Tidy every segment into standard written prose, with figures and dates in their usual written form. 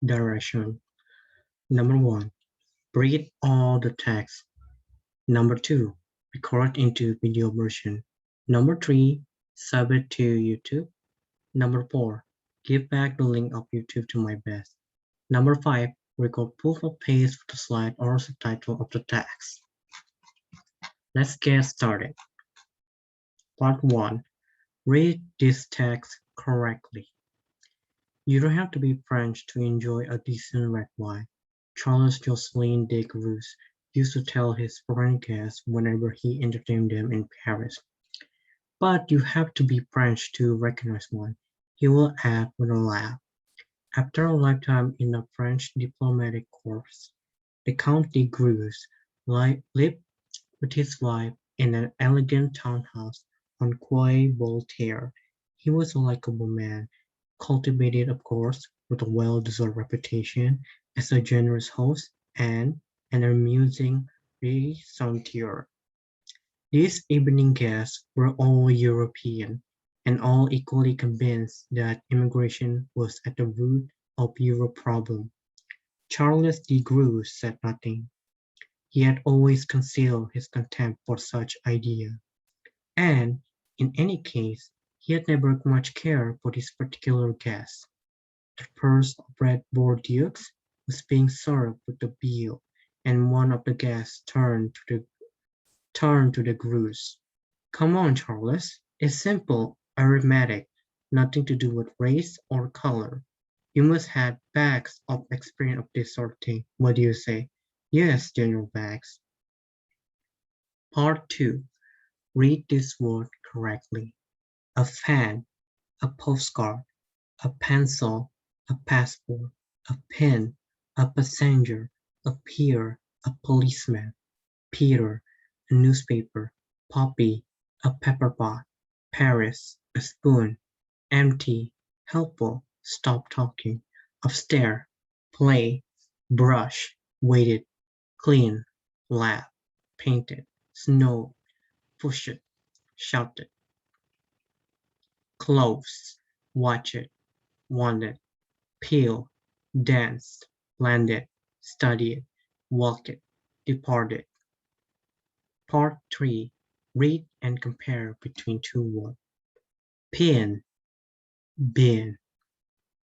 direction. Number 1. Read all the text. Number 2. Record into video version. Number 3. Sub it to YouTube. Number 4. Give back the link of YouTube to my best. Number 5. Record proof of paste for the slide or subtitle of the text. Let's get started. Part 1. Read this text correctly. You don't have to be French to enjoy a decent red wine. Charles Josselin de Carouse used to tell his foreign guests whenever he entertained them in Paris. But you have to be French to recognize one, he will add with a laugh. After a lifetime in the French diplomatic corps, the Count de Carouse lived with his wife in an elegant townhouse on Quai Voltaire. He was a likable man, cultivated of course, with a well-deserved reputation as a generous host and an amusing raconteur. These evening guests were all European, and all equally convinced that immigration was at the root of Europe's problem. Charles de Carouse said nothing. He had always concealed his contempt for such idea, and, in any case, he had never much cared for this particular guest. The purse of red Bordeaux was being served with the bill, and one of the guests turned to the Carouse. "Come on, Charles, it's simple arithmetic, nothing to do with race or color. You must have bags of experience of this sort of thing. What do you say?" "Yes, General Bags." Part 2. Read this word correctly. A fan, a postcard, a pencil, a passport, a pen, a passenger, a peer, a policeman, Peter, a newspaper, poppy, a pepper pot, Paris, a spoon, empty, helpful, stop talking, upstairs, play, brush, waited, clean, laugh, painted, snow, push it, shouted, close, watch it, wanted, peel, danced, landed, studied, walked, departed. Part 3. Read and compare between two words. Pin, bin,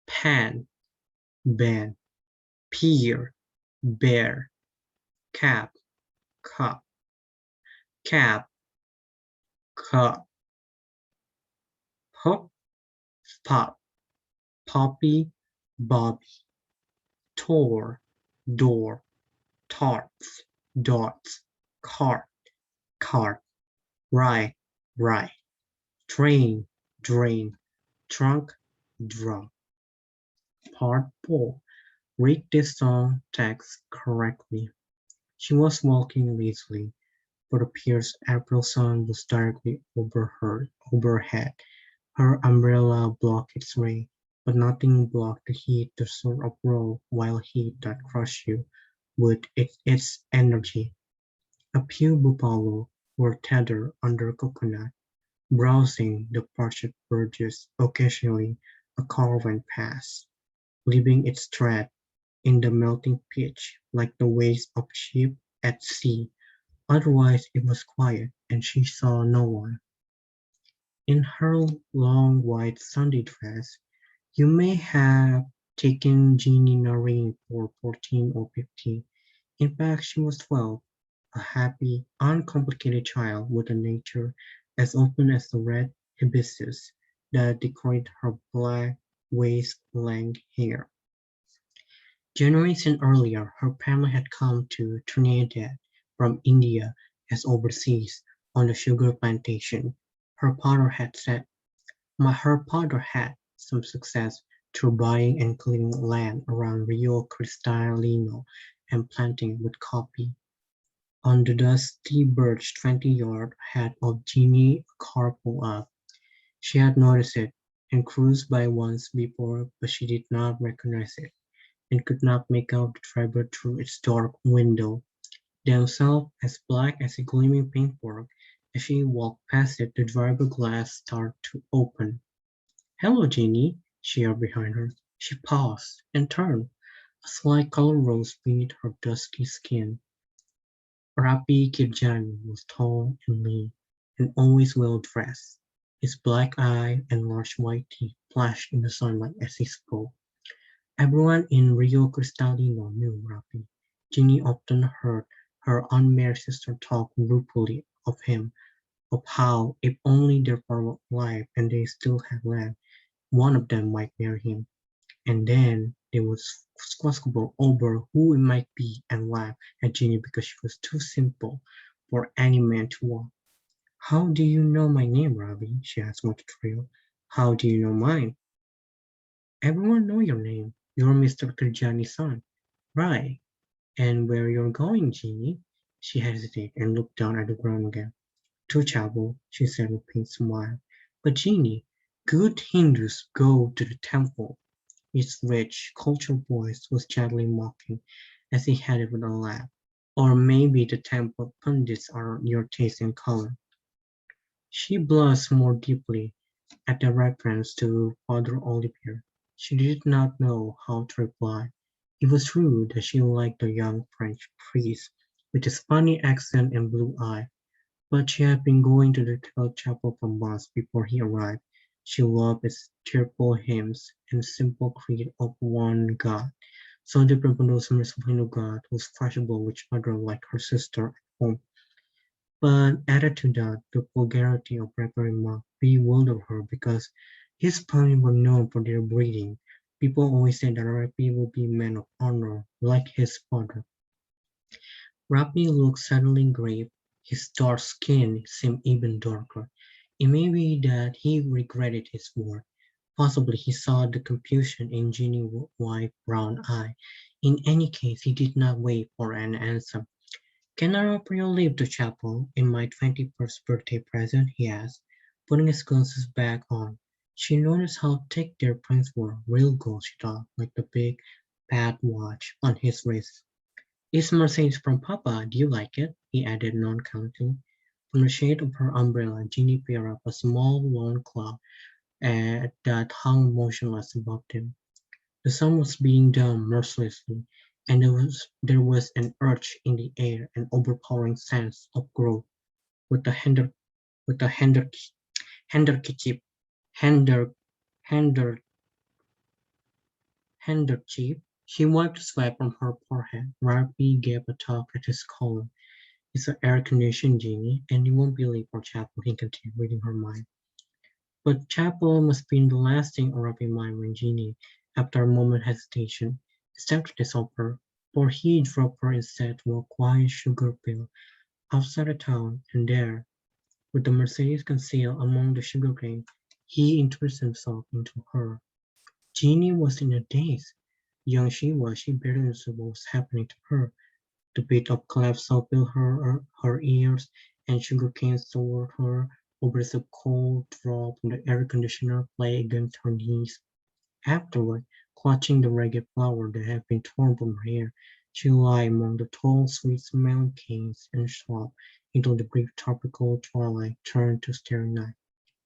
pan, ban, peer, bear, cap, cup, cap, cup, hook, pop, poppy, bobby, tore, door, tarts, dots, cart, cart, ride, ride, train, drain, trunk, drum. Part 4. Read this song text correctly. She was walking lazily, but a fierce April sun was directly overhead. Her umbrella blocked its way, but nothing blocked the heat, the sort of raw, wild heat that crushed you with its energy. A few buffalo were tethered under a coconut, browsing the parched verges. Occasionally a car went past, leaving its tread in the melting pitch like the waves of a ship at sea. Otherwise it was quiet, and she saw no one. In her long white Sunday dress, you may have taken Jeannie Noreen for 14 or 15. In fact, she was 12, a happy, uncomplicated child with a nature as open as the red hibiscus that decorated her black waist-length hair. Generations earlier, her family had come to Trinidad from India as overseas on the sugar plantation. Her father had said, her father had some success through buying and clearing land around Rio Cristalino and planting with coffee. On the dusty birch 20-yard ahead of Jeannie a car pulled up. She had noticed it and cruised by once before, but she did not recognize it, and could not make out the driver through its dark window, themselves as black as a gleaming paintwork. As she walked past it, the driver glass started to open. "Hello, Jeannie," she heard behind her. She paused and turned. A slight color rose beneath her dusky skin. Rapi Kirjani was tall and lean, and always well dressed. His black eye and large white teeth flashed in the sunlight as he spoke. Everyone in Rio Cristalino knew Rapi. Ginny often heard her unmarried sister talk ruefully of him, of how, if only their father were alive and they still had land, one of them might marry him. And then they would squabble over who it might be and laugh at Ginny because she was too simple for any man to want. "How do you know my name, Robbie?" she asked with a thrill. "How do you know mine?" "Everyone knows your name. You're Mr. Kirjani's son." "Right. And where you're going, Ginny?" She hesitated and looked down at the ground again. "To chapel," she said with a faint smile. "But Ginny, good Hindus go to the temple." His rich, cultured voice was gently mocking as he added with a laugh. "Or maybe the temple pundits are your taste in color." She blushed more deeply at the reference to Father Olivier. She did not know how to reply. It was true that she liked the young French priest with his funny accent and blue eye, but she had been going to the chapel for months before he arrived. She loved its cheerful hymns and simple creed of one God, so different from those merciful Hindu God who was crushable with each other like her sister at home. But added to that, the vulgarity of Reverend Monk bewildered her because his parents were known for their breeding. People always said that Rappi would be a man of honor, like his father. Rappi looked suddenly grave; his dark skin seemed even darker. It may be that he regretted his word. Possibly he saw the confusion in Ginny's wide brown eye. In any case, he did not wait for an answer. "Can I offer you leave to chapel in my 21st birthday present?" he asked, putting his glasses back on. She noticed how thick their prints were, real gold, she thought, like the big, fat watch on his wrist. "It's Mercedes from Papa. Do you like it?" he added nonchalantly. From the shade of her umbrella, Jeannie picked up a small lone cloud that hung motionless above them. The sun was beating down mercilessly, and there was an urge in the air, an overpowering sense of growth. With a with a handkerchief, hander, hander, handkerchief, she wiped the sweat from her forehead. Ravi gave a tug at his collar. "It's an air-conditioned genie, and you won't be late for chapel," he continued, reading her mind. But chapel must be in the last thing on Ravi's mind when Jeannie, after a moment's hesitation, accepted this offer, for he drove her instead to a quiet sugar field outside the town, and there, with the Mercedes concealed among the sugarcane, he introduced himself into her. Jeannie was in a daze. Young she was, she barely understood what was happening to her. The beat of calypso filled her ears, and sugarcane toward her over the cold draught from the air conditioner lay against her knees. Afterward, clutching the ragged flower that had been torn from her hair, she lay among the tall, sweet-smelling canes and sobbed until the brief tropical twilight turned to starry night.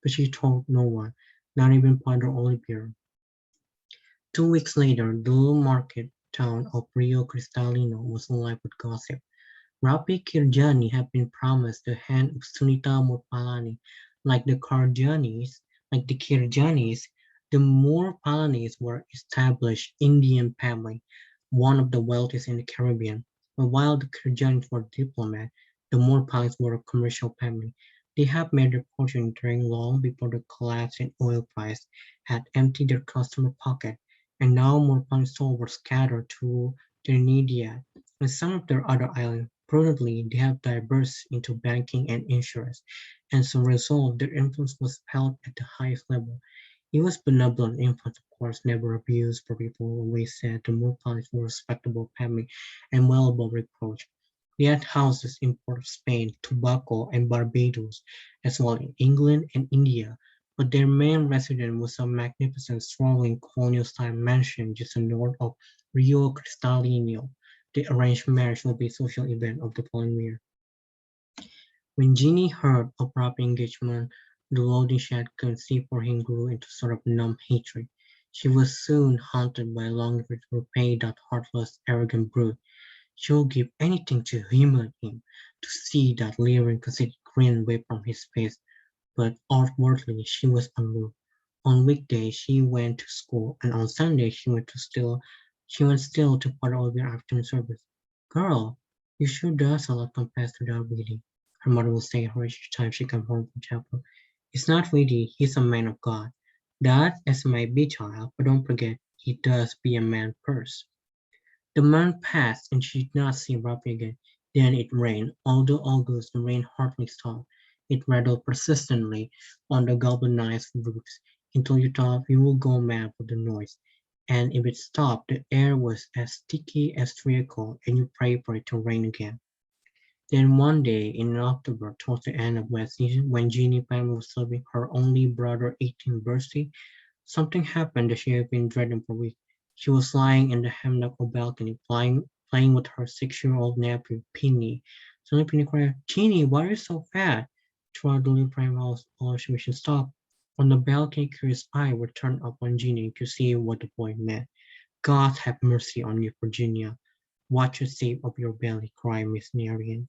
But she told no one, not even Padre Olivier. 2 weeks later, the little market town of Rio Cristalino was alive with gossip. Rapi Kirjani had been promised the hand of Sunita Murpalani. Like the Karjanis, like the Kirjanis, the Murpalanis were established Indian family, one of the wealthiest in the Caribbean. But while the Kirjanis were diplomats, the Murpalanis were a commercial family. They had made their fortune during long before the collapse in oil price had emptied their customer pocket, and now Murpalanis souls were scattered to Trinidad and some of their other islands. Prudently, they have diverse into banking and insurance, and as a result, their influence was felt at the highest level. It was benevolent influence, of course, never abused, for people always said the Murpans were a respectable family and well above reproach. They had houses in Port of Spain, Tobago, and Barbados, as well in England and India, but their main residence was a magnificent, sprawling colonial-style mansion just north of Rio Cristalino. The arranged marriage would be a social event of the following year. When Jeannie heard of Rob's engagement, the loathing she had conceived for him grew into a sort of numb hatred. She was soon haunted by a longing to repay that heartless, arrogant brute. She would give anything to humor him, to see that leering, conceited grin wave from his face, but outwardly she was aloof. On weekdays she went to school, and on Sundays she went still to part of your afternoon service. Girl, you sure does a lot compared to that reading, her mother would say her each time she came home from chapel. It's not really, he's a man of God. That is my big child, but don't forget, he does be a man first. The month passed, and she did not see Robbie again. Then it rained. Although August, the rain hardly stopped. It rattled persistently on the galvanized roofs until you thought you would go mad with the noise. And if it stopped, the air was as sticky as treacle, and you prayed for it to rain again. Then one day in October, towards the end of wet season, when Jeannie Pan was celebrating her only brother's 18th birthday, something happened that she had been dreading for weeks. She was lying in the hammock or balcony, playing with her 6-year-old nephew, Penny. Suddenly Penny cried, Jeannie, why are you so fat? Throughout the little prime house, all she wished to stop. On the balcony, curious eye were turned up on Jeannie to see what the boy meant. God have mercy on you, Virginia. Watch the shape of your belly, cried Miss Marian,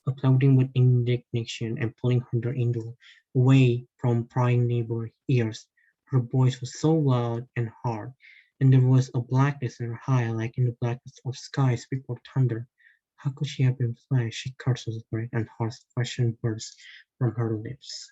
applauding with indignation and pulling her indoor, away from prying neighbor ears. Her voice was so loud and hard, and there was a blackness in her eye like in the blackness of skies before thunder. How could she have been flesh? She cursed her breath, and harsh question burst from her lips.